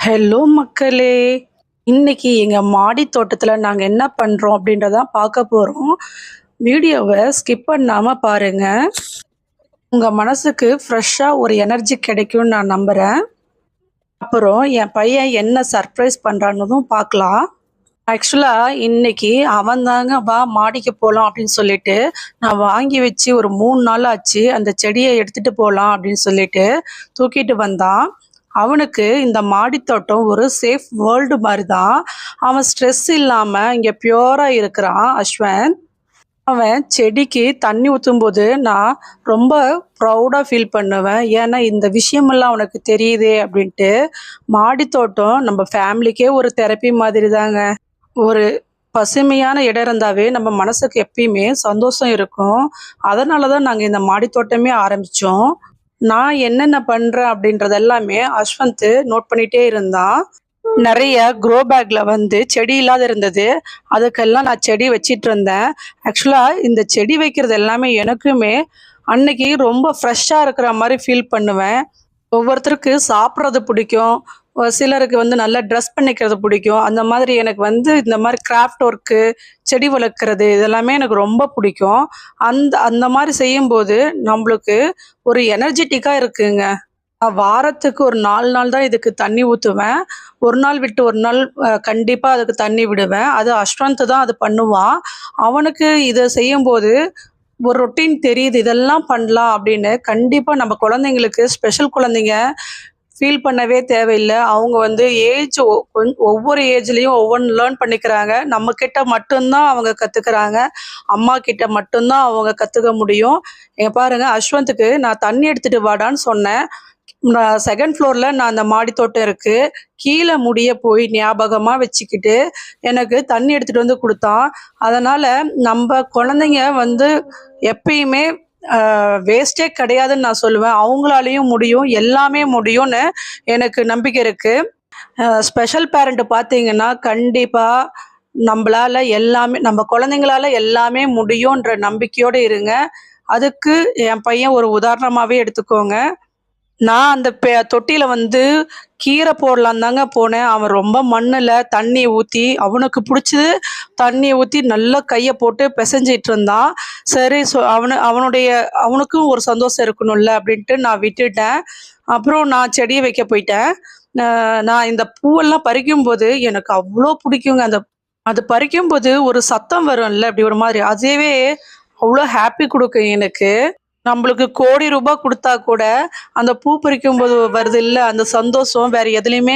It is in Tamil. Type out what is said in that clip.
ஹலோ மக்களே! இன்னைக்கு எங்க மாடி தோட்டத்துல நாங்க என்ன பண்றோம் அப்படின்றத பார்க்க போறோம். வீடியோவ ஸ்கிப் பண்ணாம பாருங்க. உங்க மனசுக்கு ஃப்ரெஷ்ஷா ஒரு எனர்ஜி கிடைக்கும்னு நான் நம்புறேன். அப்புறம் என் பையன் என்ன சர்ப்ரைஸ் பண்றான்னதும் பார்க்கலாம். ஆக்சுவலா இன்னைக்கு அவன் தாங்க வா மாடிக்கு போலாம் அப்படின்னு சொல்லிட்டு, நான் வாங்கி வச்சு ஒரு 3 நாள் ஆச்சு. அந்த செடிய எடுத்துட்டு போலாம் அப்படின்னு சொல்லிட்டு தூக்கிட்டு வந்தான். அவனுக்கு இந்த மாடித்தோட்டம் ஒரு சேஃப் வேர்ல்டு மாரி தான். அவன் ஸ்ட்ரெஸ் இல்லாம இங்க பியூரா இருக்கிறான் அஸ்வந்த். அவன் செடிக்கு தண்ணி ஊத்தும்போது நான் ரொம்ப ப்ரௌடா ஃபீல் பண்ணுவேன். ஏன்னா இந்த விஷயமெல்லாம் அவனுக்கு தெரியுதே அப்படின்ட்டு. மாடித்தோட்டம் நம்ம ஃபேமிலிக்கே ஒரு தெரப்பி மாதிரி தாங்க. ஒரு பசுமையான இடம் இருந்தாவே நம்ம மனசுக்கு எப்பயுமே சந்தோஷம் இருக்கும். அதனால தான் நாங்க இந்த மாடித்தோட்டமே ஆரம்பிச்சோம். நான் என்னென்ன பண்றேன் அப்படின்றது எல்லாமே அஸ்வந்த் நோட் பண்ணிட்டே இருந்தான். நெறைய க்ரோ பேக்ல வந்து செடி இல்லாத இருந்தது. அதுக்கெல்லாம் நான் செடி வச்சிட்டு இருந்தேன். ஆக்சுவலா இந்த செடி வைக்கிறது எல்லாமே எனக்குமே அன்னைக்கு ரொம்ப ஃப்ரெஷ்ஷா இருக்கிற மாரி ஃபீல் பண்ணுவேன். ஒவ்வொருத்தருக்கு சாப்பிட்றது பிடிக்கும். ஒரு சிலருக்கு வந்து நல்லா ட்ரெஸ் பண்ணிக்கிறது பிடிக்கும். அந்த மாதிரி எனக்கு வந்து இந்த மாரி கிராஃப்ட் ஒர்க்கு, செடி வளர்க்குறது இதெல்லாமே எனக்கு ரொம்ப பிடிக்கும். அந்த அந்த மாரி செய்யும்போது நம்பளுக்கு ஒரு எனர்ஜெட்டிக்கா இருக்குங்க. வாரத்துக்கு ஒரு 4 நாள் தான் இதுக்கு தண்ணி ஊத்துவேன். 1 நாள் விட்டு 1 நாள் கண்டிப்பா அதுக்கு தண்ணி விடுவேன். அது அஸ்வந்த் தான் அது பண்ணுவான். அவனுக்கு இத செய்யும்போது ஒரு ரொட்டீன் தெரியுது. இதெல்லாம் பண்ணலாம் அப்படின்னு. கண்டிப்பா நம்ம குழந்தைங்களுக்கு ஸ்பெஷல் குழந்தைங்க ஃபீல் பண்ணவே தேவையில்ல. அவங்க வந்து ஏஜ் ஒவ்வொரு ஏஜ்லயும் ஒவ்வொன்னு லேர்ன் பண்ணிக்கிறாங்க. நம்ம கிட்ட மட்டும் தான் அவங்க கத்துக்கிறாங்க. அம்மா கிட்ட மட்டும் தான் அவங்க கத்துக்க முடியும். இங்க பாருங்க அஸ்வந்த்க்கு நான் தண்ணி எடுத்துட்டு வாடான்னு சொன்னேன். நான் 2ண்ட் ஃப்ளோர்ல நான் அந்த மாடி தோட்டம் இருக்கு. கீழ முடிய போய் ஞாபகமா வச்சுக்கிட்டு, எனக்கு தண்ணி எடுத்துட்டு வந்து குடுத்தான். அதனால நம்ப குழந்தைங்க வந்து எப்பயுமே வேஸ்ட்டே கிடையாதுன்னு நான் சொல்லுவேன். அவங்களாலயும் முடியும், எல்லாமே முடியும்னு எனக்கு நம்பிக்கை இருக்கு. ஸ்பெஷல் பேரண்ட் பார்த்தீங்கன்னா, கண்டிப்பா நம்பளால எல்லாமே நம்ம குழந்தைங்களால எல்லாமே முடியுன்ற நம்பிக்கையோட இருங்க. அதுக்கு என் பையன் ஒரு உதாரணமாவே எடுத்துக்கோங்க. நான் அந்த தொட்டியில வந்து கீரை போடலான்னு தாங்க போனேன். அவன் ரொம்ப மண்ணுல தண்ணி ஊத்தி, அவனுக்கு புடிச்சது தண்ணிய ஊத்தி நல்லா கைய போட்டு பெசஞ்சிட்டு இருந்தான். சரி அவனுக்கும் ஒரு சந்தோஷம் இருக்கணும்ல அப்படின்ட்டு நான் விட்டுட்டேன். அப்புறம் நான் செடிய வைக்க போயிட்டேன். நான் இந்த பூவெல்லாம் பறிக்கும்போது எனக்கு அவ்ளோ புடிக்குங்க. அது பறிக்கும்போது ஒரு சத்தம் வரும்ல, அப்படி ஒரு மாதிரி. அதுவே அவ்ளோ ஹாப்பி குடுக்கும் எனக்கு. நம்மளுக்கு கோடி ரூபாய் குடுத்தா கூட, அந்த பூ பறிக்கும்போது வருதுல்ல, அந்த சந்தோஷம் வேற எதுலயுமே